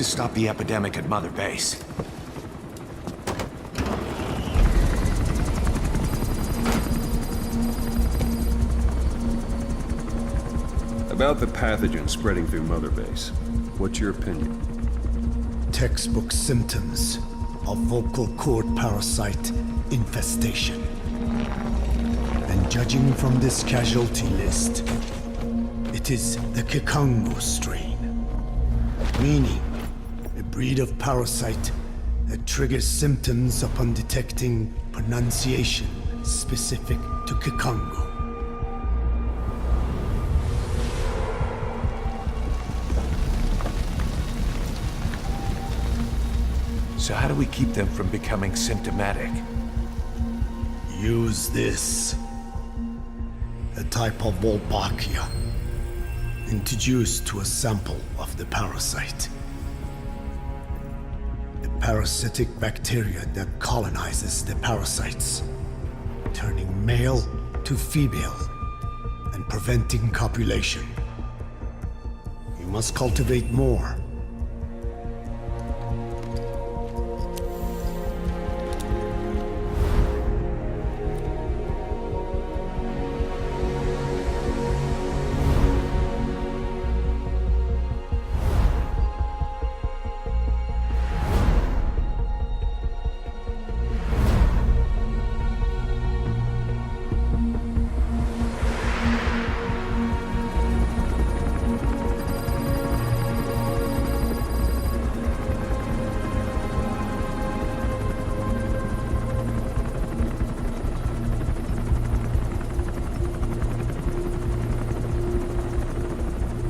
to stop the epidemic at Mother Base. About the pathogen spreading through Mother Base, what's your opinion? Textbook symptoms of vocal cord parasite infestation. And judging from this casualty list, it is the Kikongo strain, meaning a breed of parasite that triggers symptoms upon detecting pronunciation specific to Kikongo. So how do we keep them from becoming symptomatic? Use this. A type of Wolbachia, introduced to a sample of the parasite. A parasitic bacteria that colonizes the parasites, turning male to female and preventing copulation. We must cultivate more.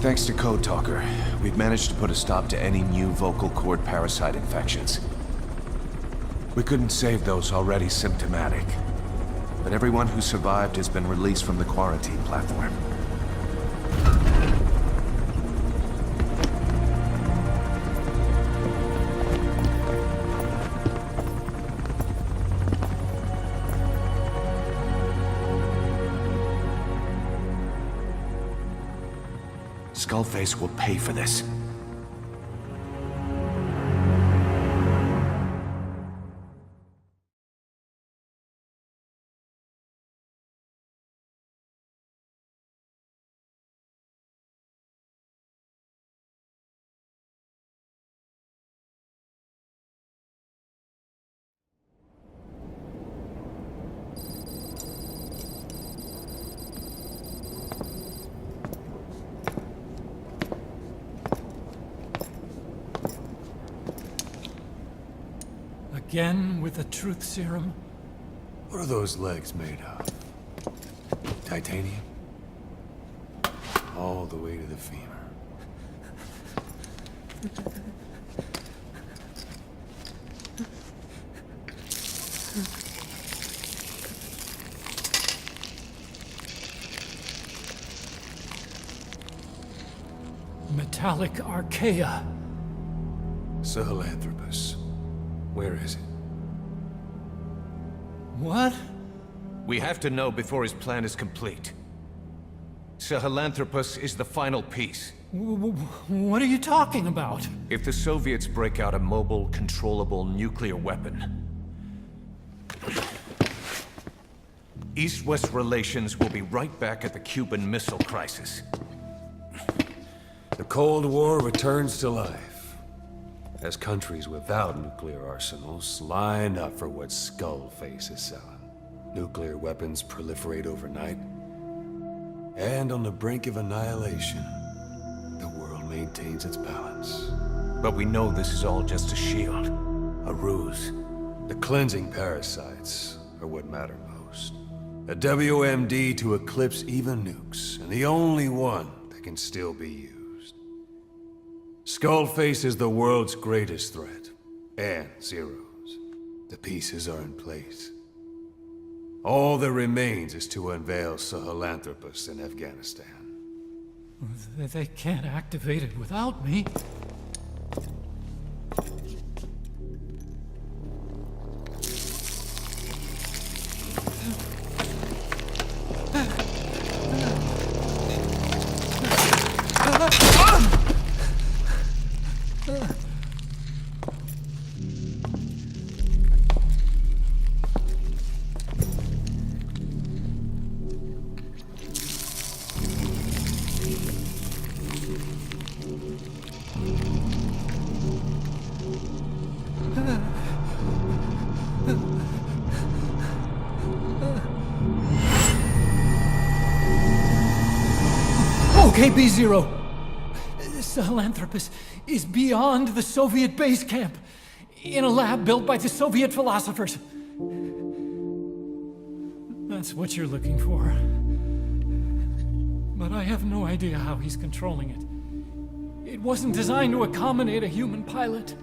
Thanks to Code Talker, we've managed to put a stop to any new vocal cord parasite infections. We couldn't save those already symptomatic, but everyone who survived has been released from the quarantine platform. Skullface will pay for this. Again with the truth serum? What are those legs made of? Titanium? All the way to the femur. Metallic archaea. Sahelanthropus. Where is it? What? We have to know before his plan is complete. Sahelanthropus is the final piece. What are you talking about? If the Soviets break out a mobile, controllable nuclear weapon, East-West relations will be right back at the Cuban Missile Crisis. The Cold War returns to life, as countries without nuclear arsenals line up for what Skullface is selling. Nuclear weapons proliferate overnight, and on the brink of annihilation, the world maintains its balance. But we know this is all just a shield, a ruse. The cleansing parasites are what matter most. A WMD to eclipse even nukes, and the only one that can still be used. Skullface is the world's greatest threat, and Zero's. The pieces are in place. All that remains is to unveil Sahelanthropus in Afghanistan. They can't activate it without me. Okay, B-Zero. Sahelanthropus is beyond the Soviet base camp, in a lab built by the Soviet philosophers. That's what you're looking for. But I have no idea how he's controlling it. It wasn't designed to accommodate a human pilot.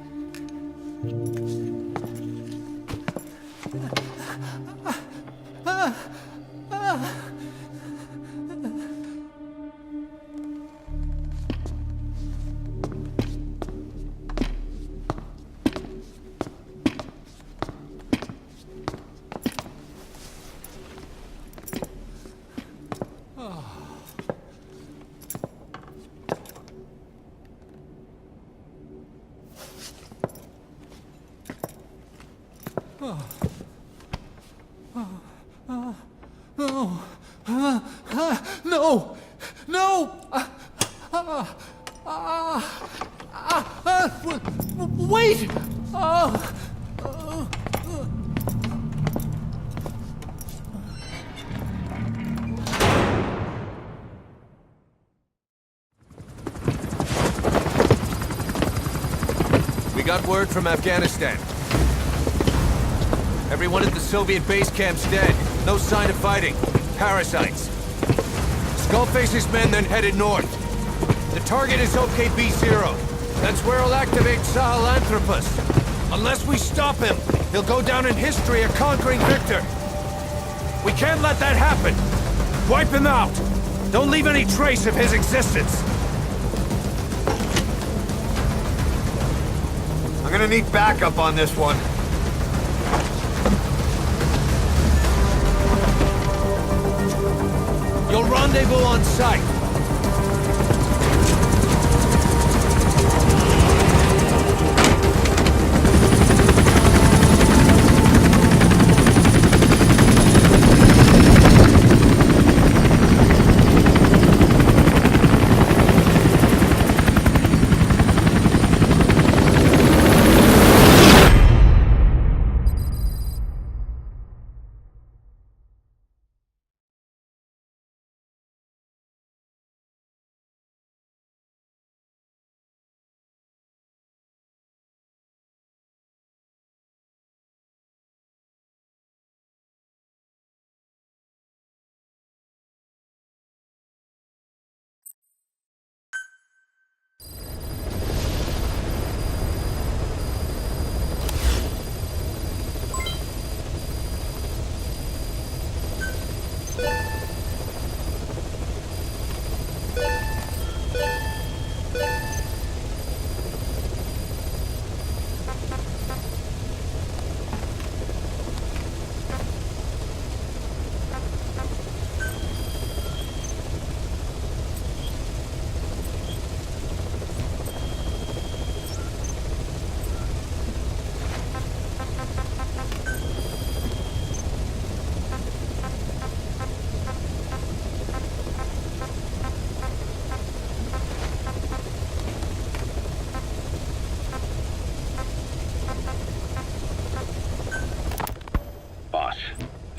No! No! Wait! We got word from Afghanistan. Everyone at the Soviet base camp's dead. No sign of fighting. Parasites. Skullface's men then headed north. The target is OKB-0. That's where he'll activate Sahelanthropus. Unless we stop him, he'll go down in history a conquering victor. We can't let that happen. Wipe him out. Don't leave any trace of his existence. I'm gonna need backup on this one. You'll rendezvous on site.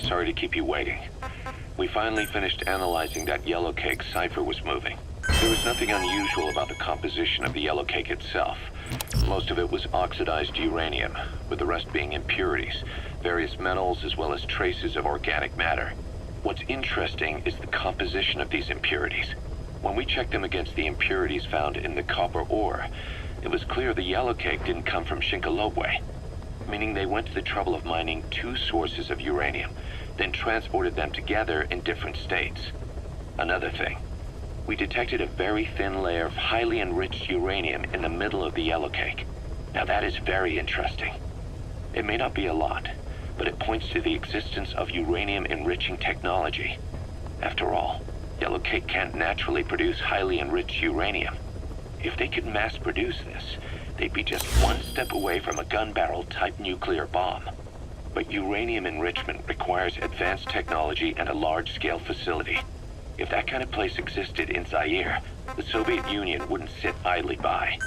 Sorry to keep you waiting. We finally finished analyzing that yellow cake Cypher was moving. There was nothing unusual about the composition of the yellow cake itself. Most of it was oxidized uranium, with the rest being impurities, various metals as well as traces of organic matter. What's interesting is the composition of these impurities. When we checked them against the impurities found in the copper ore, it was clear the yellow cake didn't come from Shinkolobwe, meaning they went to the trouble of mining two sources of uranium, then transported them together in different states. Another thing, we detected a very thin layer of highly enriched uranium in the middle of the yellow cake. Now that is very interesting. It may not be a lot, but it points to the existence of uranium-enriching technology. After all, yellow cake can't naturally produce highly enriched uranium. If they could mass produce this, they'd be just one step away from a gun barrel type nuclear bomb. But uranium enrichment requires advanced technology and a large-scale facility. If that kind of place existed in Zaire, the Soviet Union wouldn't sit idly by.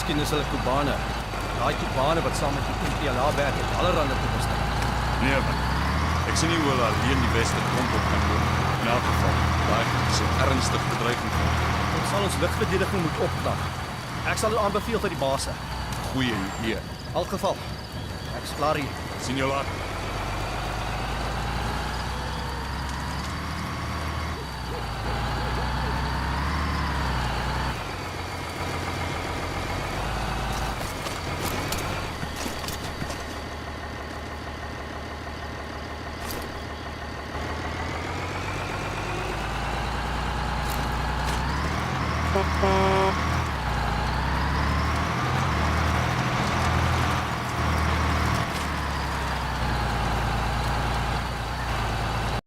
Miskien is hulle Kubane. Daai Kubane wat saam met die MPLA werk het allerhande te verstaan. Nee, man. Ek sien nie hoe hulle alleen die Weste front op kan loop. In elk geval, daai is 'n ernstige bedreiging. Ons sal ons lugverdediging moet opknap. Ek sal dit aanbeveel vir die base. Goeie idee. In elk geval, ek's klaar hier. Sien jou later.